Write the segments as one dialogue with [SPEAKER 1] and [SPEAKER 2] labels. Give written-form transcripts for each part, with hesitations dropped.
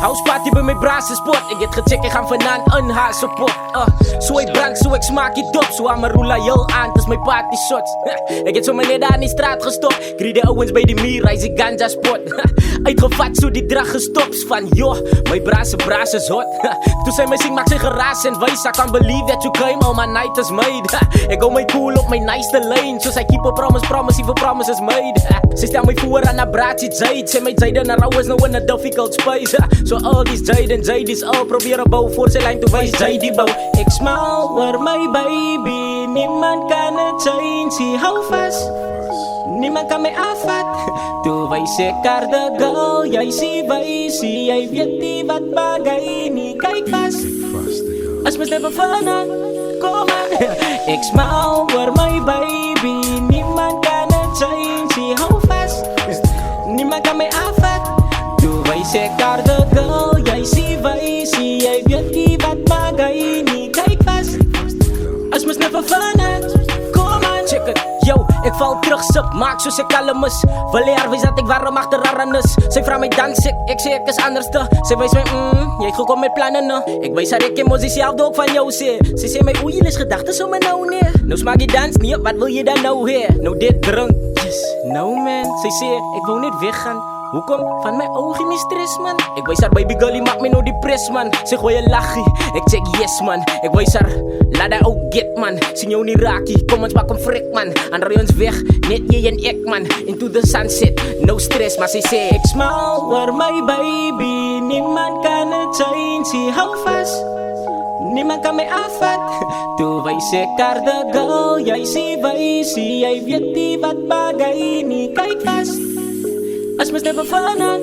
[SPEAKER 1] Houseparty bij mijn braas spot. Ik het gecheckt, ik ga vanaan een haar support. Zo ik brand, zo ik smaak je dop. Zo aan mijn roela heel aan, het is mijn party shots. Ik heb zo meneer daar in die straat gestopt. Kreeg de Owens bij die Mira, is die ganja spot. Uitgevat, zo die drag gestopt. Van joh, mijn braas is hot. Toen zei mijn zing, maak zijn geraas en wijs. I can't believe that you came, all my night is made. Ik hou mij cool op mijn nice lane. Zoals I keep a promise, even promises made. Ze stel mij voor aan een braadje Jade. Ze mij Jade naar always no in a difficult space. So all these Jade en Jadies al proberen bouwen voor zijn lijn te wijzen. Jade bouw. Ik smile voor my baby. Niemand kan het zijn, zie hou vast. Niemand kan mij afvat. Toen wijs ik haar de girl. Jij zie wijs, jij weet niet wat bagay. Niet kijk vast. Als we steppen vanaf, kom aan. Ik smile voor my baby. Niemand kan het zijn, zie hou vast. Niemand kan mij afvat. Toen wijs ik haar de girl. Jij zie wijs, jij weet niet wat bagay. Niet kijk vast. Als we steppen vanaf, kom aan. Check it. Yo, ik val terug, sub, maak zoals ik kalm is. Wanneer wees dat ik waarom achter haar is. Zij vraagt mij dans, ik zeg ik is anders te. Zij wijst mij, jij gekomen met plannen. Ik wijs haar, ik emoties zelf ook van jou zeer. Zij zei mij, oei, je is gedachten zo maar nou neer. Nou smaak je dans niet op, wat wil je dan nou hier? Nou dit drank, yes, no man. Zij zei, ik wil niet weggaan. Hoekom? Van mijn ogen niet stress man. Ik wijs haar baby girl, die maakt me nou depress man. Zeg wil je lachie, ik zeg yes man. Ik wijs haar, laat haar ook get man. Zien jou niet raakie, kom eens pak hem frik man. Andere ons weg, net jij en ik man. Into the sunset, no stress maar zij zei ik smile voor my baby. Niemand kan het zijn, zie hou vast. Niemand kan mij afvat. Toen wijs ik haar de girl. Jij zie wijs, jij weet niet wat bagay. Niet kijk vast. Als we steppen vanaf,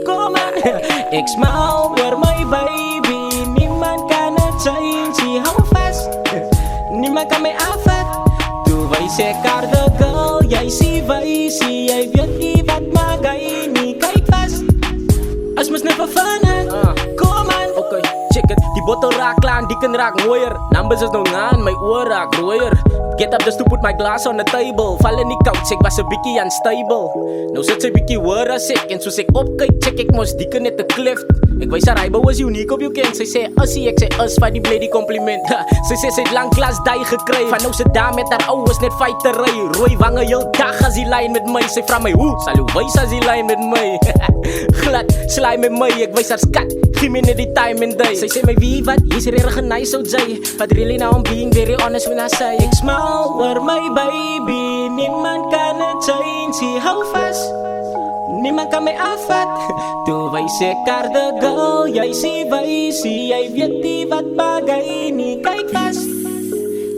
[SPEAKER 1] kom aan. Ik smile voor my baby. Niemand kan het zijn, zie hou vast. Niemand kan mij afvat. Toen wijs ik haar de girl. Jij zie wijs, jij weet niet wat bagay. Niet kijk vast. Als we steppen vanaf, kom aan. Oké, check it. Die bottle raakt klaar, die kan raak mooier. Numbers is nog aan, mijn oor raakt rooier. Get up just to put my glass on the table. Val in die couch, ik was een bikkie unstable. Nou zit ze bikkie waar als ik. En zoals ik opkijk, check ik moest dieken net de cliff. Ik wijs haar, hij was uniek op je kind. Zij zei assie, ik zei us, van die blade compliment. Zij zei ze het lang klas die gekregen. Van nou ze daar met haar ouders net fighterij. Rooi wangen heel dag als die lijn met mij. Zij vraagt mij hoe, zal u wijs als die lijn met mij. Glad, slijm met mij, ik wijs haar skat. Give me net die time and day. Zij zei mij wie wat, is er erg nice zo zij. But really now I'm being very honest when I say ik smile voor my baby. Niemand kan het zijn, zie hou vast. Niemand kan mij afvat. Toen wijs ik haar de girl. Jij zie wijs, jij weet niet wat bagay. Niet kijk vast.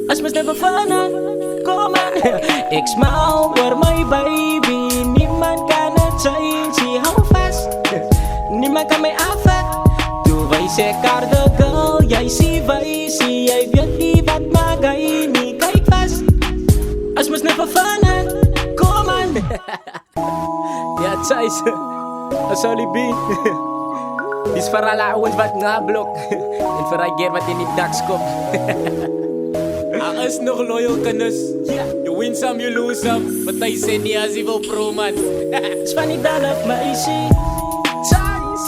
[SPEAKER 1] Als we steppen vanaf, kom aan. Ik smile voor my baby. Niemand kan het zijn, zie hou vast. Niemand kan mij afvat. Toen wijs ik haar de girl. Jij zie wijs, jij weet niet wat bagay. Niet kijk vast. Als we steppen vanaf, kom aan. Ja, Thijs, dat zal die be. Dit is voor alle ouds wat nablok. En voor een keer wat in die daks komt. Hij is nog loyal, kennis. You win some, you lose some. But hij zei niet als hij wil pro, man. Is van die dan op meisje. Thijs.